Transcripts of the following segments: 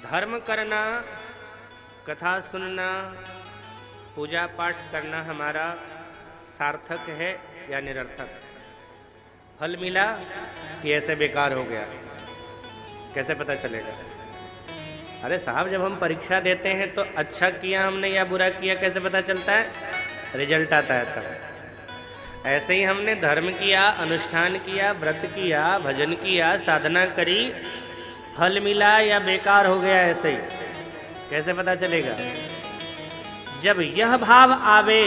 धर्म करना, कथा सुनना, पूजा पाठ करना हमारा सार्थक है या निरर्थक? फल मिला कि ऐसे बेकार हो गया? कैसे पता चलेगा? अरे साहब, जब हम परीक्षा देते हैं तो अच्छा किया हमने या बुरा किया कैसे पता चलता है? रिजल्ट आता है तब। ऐसे ही हमने धर्म किया, अनुष्ठान किया, व्रत किया, भजन किया, साधना करी, फल मिला या बेकार हो गया ऐसे ही कैसे पता चलेगा? जब यह भाव आवे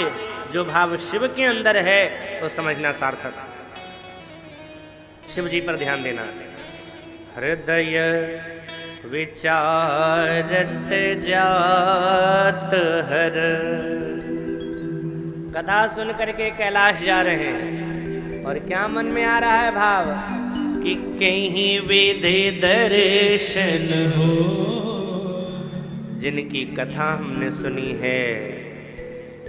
जो भाव शिव के अंदर है तो समझना सार्थक। शिव जी पर ध्यान देना। हृदय विचारत जात हर। कथा सुन करके कैलाश जा रहे हैं और क्या मन में आ रहा है भाव कि कहीं विधि दर्शन हो। जिनकी कथा हमने सुनी है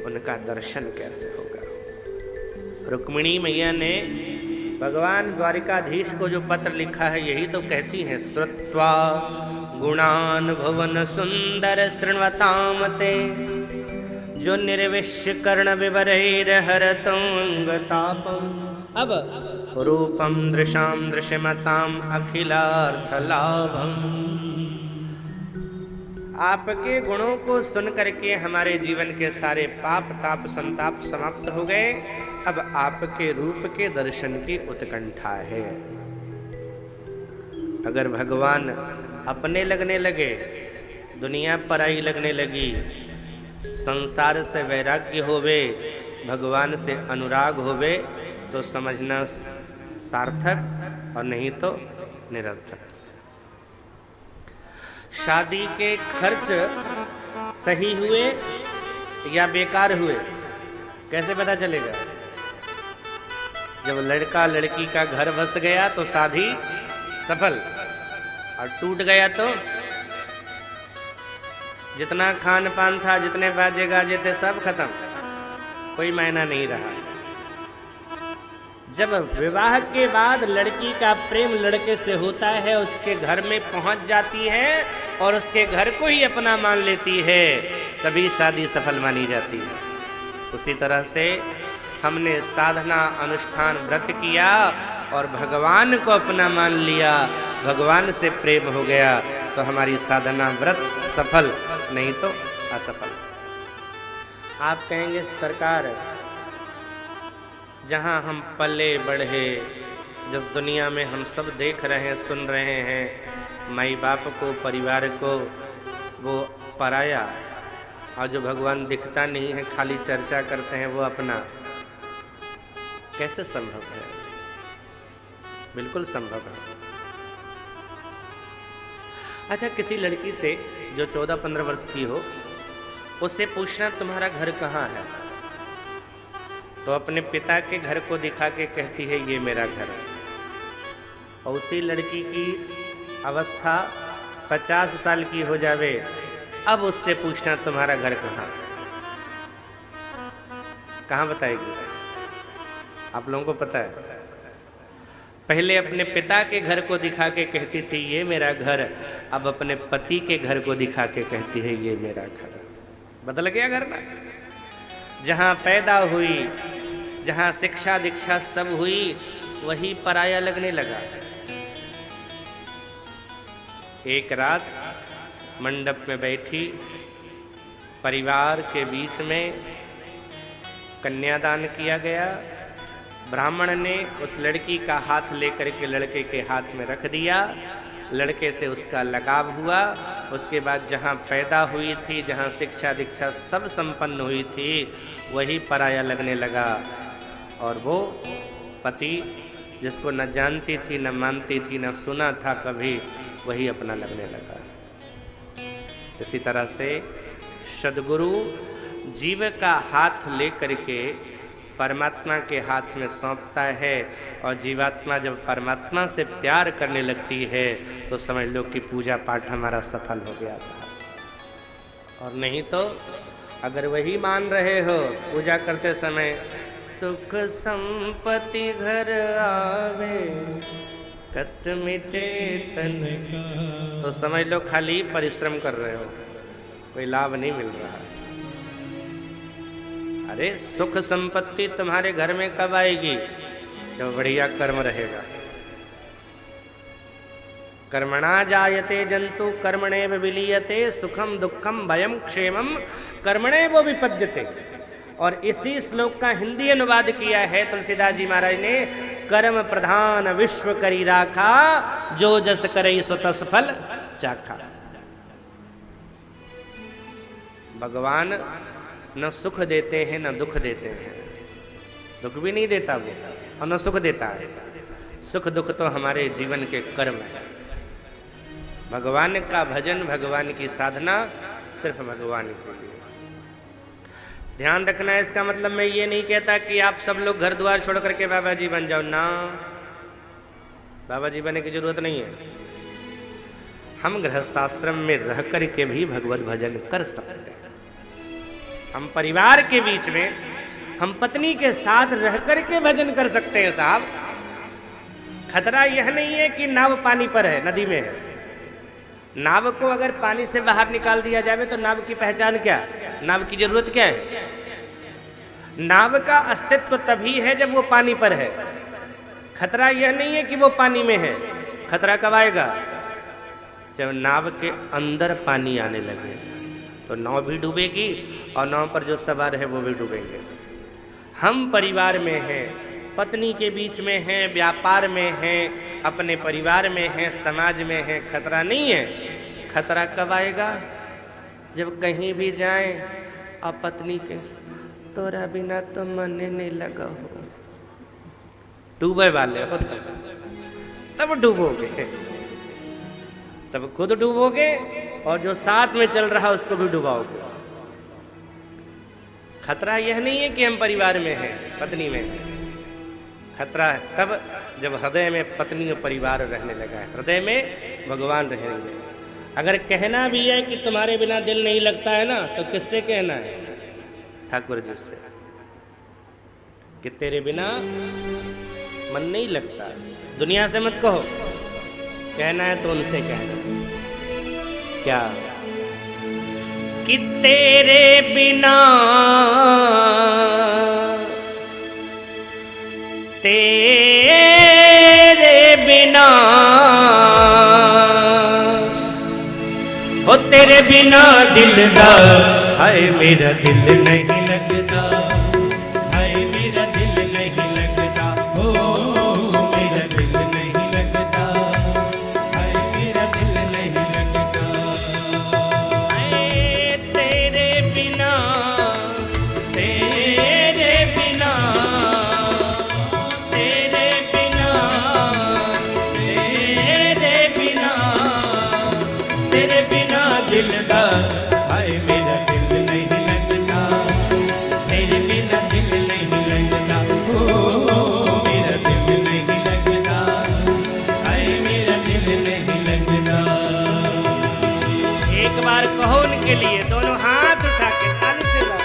उनका दर्शन कैसे होगा? रुक्मिणी मैया ने भगवान द्वारिकाधीश को जो पत्र लिखा है यही तो कहती हैं, श्रुत्वा गुणान भुवन सुंदर शृण्वताम ते, जो निर्विश्य कर्ण विवरैर हरतं अंगतापम। अब रूपम दृशाम दृश्यमताम अखिलार्थ लाभम। आपके गुणों को सुन करके हमारे जीवन के सारे पाप ताप संताप समाप्त हो गए। अब आपके रूप के दर्शन की उत्कंठा है। अगर भगवान अपने लगने लगे, दुनिया पराई लगने लगी, संसार से वैराग्य होवे, भगवान से अनुराग होवे तो समझना सार्थक और नहीं तो निरर्थक। शादी के खर्च सही हुए या बेकार हुए कैसे पता चलेगा? जब लड़का लड़की का घर बस गया तो शादी सफल, और टूट गया तो जितना खान पान था, जितने बाजे गाजे थे, सब खत्म, कोई मायना नहीं रहा। जब विवाह के बाद लड़की का प्रेम लड़के से होता है, उसके घर में पहुंच जाती है और उसके घर को ही अपना मान लेती है, तभी शादी सफल मानी जाती है। उसी तरह से हमने साधना अनुष्ठान व्रत किया और भगवान को अपना मान लिया, भगवान से प्रेम हो गया तो हमारी साधना व्रत सफल, नहीं तो असफल। आप कहेंगे सरकार, जहाँ हम पले बढ़े, जिस दुनिया में हम सब देख रहे हैं, सुन रहे हैं, माई बाप को, परिवार को, वो पराया, और जो भगवान दिखता नहीं है, खाली चर्चा करते हैं, वो अपना, कैसे संभव है? बिल्कुल संभव है। अच्छा, किसी लड़की से जो 14-15 वर्ष की हो, उससे पूछना तुम्हारा घर कहाँ है, तो अपने पिता के घर को दिखा के कहती है ये मेरा घर है। और उसी लड़की की अवस्था 50 साल की हो जावे, अब उससे पूछना तुम्हारा घर कहाँ, कहाँ बताएगी? आप लोगों को पता है, पहले अपने पिता के घर को दिखा के कहती थी ये मेरा घर, अब अपने पति के घर को दिखा के कहती है ये मेरा घर। बदल गया घर ना? जहाँ पैदा हुई, जहाँ शिक्षा दीक्षा सब हुई, वही पराया लगने लगा। एक रात मंडप में बैठी, परिवार के बीच में कन्यादान किया गया। ब्राह्मण ने उस लड़की का हाथ लेकर के लड़के के हाथ में रख दिया, लड़के से उसका लगाव हुआ। उसके बाद जहाँ पैदा हुई थी, जहाँ शिक्षा दीक्षा सब संपन्न हुई थी, वही पराया लगने लगा। और वो पति जिसको न जानती थी, न मानती थी, न सुना था कभी, वही अपना लगने लगा। इसी तरह से सद्गुरु जीव का हाथ लेकर के परमात्मा के हाथ में सौंपता है, और जीवात्मा जब परमात्मा से प्यार करने लगती है तो समझ लो कि पूजा पाठ हमारा सफल हो गया साहब। और नहीं तो अगर वही मान रहे हो पूजा करते समय सुख संपत्ति घर आवे, कष्ट मिटे तन का। तो समझ लो खाली परिश्रम कर रहे हो, कोई लाभ नहीं मिल रहा। अरे सुख संपत्ति तुम्हारे घर में कब आएगी? जब बढ़िया कर्म रहेगा। कर्मणा जायते जंतु कर्मणेव विलीयते, सुखम दुखम भयम क्षेमम कर्मणेव विपद्यते। और इसी श्लोक का हिंदी अनुवाद किया है तुलसीदास जी महाराज ने, कर्म प्रधान विश्व करी राखा, जो जस करई सो तस फल चाखा। भगवान न सुख देते हैं न दुख देते हैं, दुख भी नहीं देता वो, और न सुख देता है। सुख दुख तो हमारे जीवन के कर्म है। भगवान का भजन, भगवान की साधना सिर्फ भगवान के लिए। ध्यान रखना है, इसका मतलब मैं ये नहीं कहता कि आप सब लोग घर द्वार छोड़ करके बाबा जी बन जाओ ना, बाबा जी बनने की जरूरत नहीं है। हम गृहस्थाश्रम में रह करके भी भगवत भजन कर सकते हैं। हम परिवार के बीच में, हम पत्नी के साथ रह करके भजन कर सकते हैं साहब। खतरा यह नहीं है कि नाव पानी पर है, नदी में है। नाव को अगर पानी से बाहर निकाल दिया जाए तो नाव की पहचान क्या? नाव की जरूरत क्या है? नाव का अस्तित्व तभी है जब वो पानी पर है। खतरा यह नहीं है कि वो पानी में है, खतरा कब आएगा? जब नाव के अंदर पानी आने लगे तो नाव भी डूबेगी और नाव पर जो सवार है वो भी डूबेंगे। हम परिवार में हैं, पत्नी के बीच में हैं, व्यापार में हैं, अपने परिवार में हैं, समाज में हैं, खतरा नहीं है। खतरा कब आएगा? जब कहीं भी जाएं और पत्नी के तोरा बिना तो मन नहीं लगा हो, डूबे वाले हो तब डूबोगे, तब खुद डूबोगे और जो साथ में चल रहा उसको भी डुबाओगे। खतरा यह नहीं है कि हम परिवार में हैं, पत्नी में हैं। खतरा है तब जब हृदय में पत्नी और परिवार रहने लगा है, हृदय में भगवान रहेंगे। अगर कहना भी है कि तुम्हारे बिना दिल नहीं लगता है ना, तो किससे कहना है? ठाकुर जी से, कि तेरे बिना मन नहीं लगता। दुनिया से मत कहो, कहना है तो उनसे कहना। क्या? कि तेरे बिना, तेरे बिना, ओ तेरे बिना दिलदार, हाय मेरा दिल नहीं लगता, हाय मेरा दिल नहीं लगता, ओ मेरा दिल नहीं लगता, हाय मेरा दिल नहीं लगता। हाय तेरे बिना, तेरे बिना, तेरे बिना, तेरे बिना, तेरे बिना दिलदार, हाय मेरा दिल नहीं लगता, तेरे बिना दिल नहीं लगता, ओ मेरा दिल नहीं लगता, हाय मेरा दिल नहीं लगता। एक बार कहो उनके लिए, दोनों हाथ उठा के ताली से गाओ।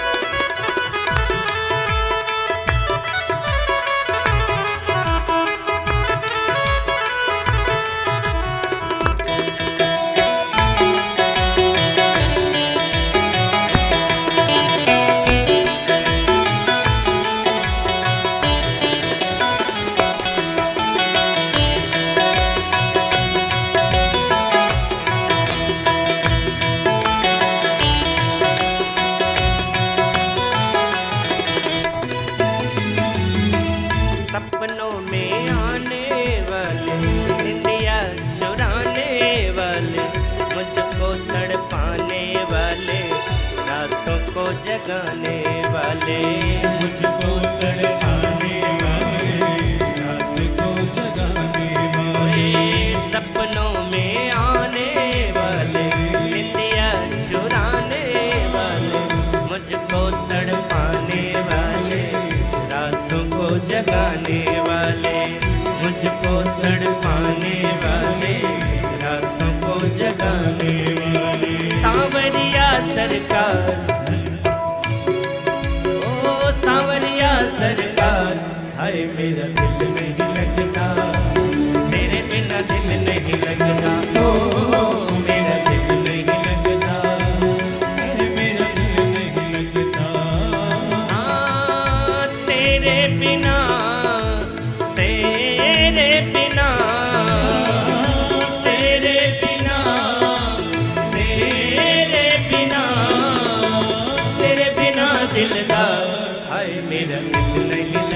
सपनों में आने वाले, इंडिया चुराने वाले, मुझको तड़पाने वाले, रातों को जगाने वाले, मुझको तड़पाने वाले, रात को जगाने वाले। सपनों में आने वाले, इंडिया चुराने वाले, मुझको तड़पाने वाले, रातों को जगाने वाले, मुझको तड़पाने वाले, रातों को जगाने वाले। सांवरिया सरकार, ओ सांवरिया सरकार, तेरे बिना, तेरे बिना, तेरे बिना, तेरे बिना दिल दा हाय मेरा दिल नहीं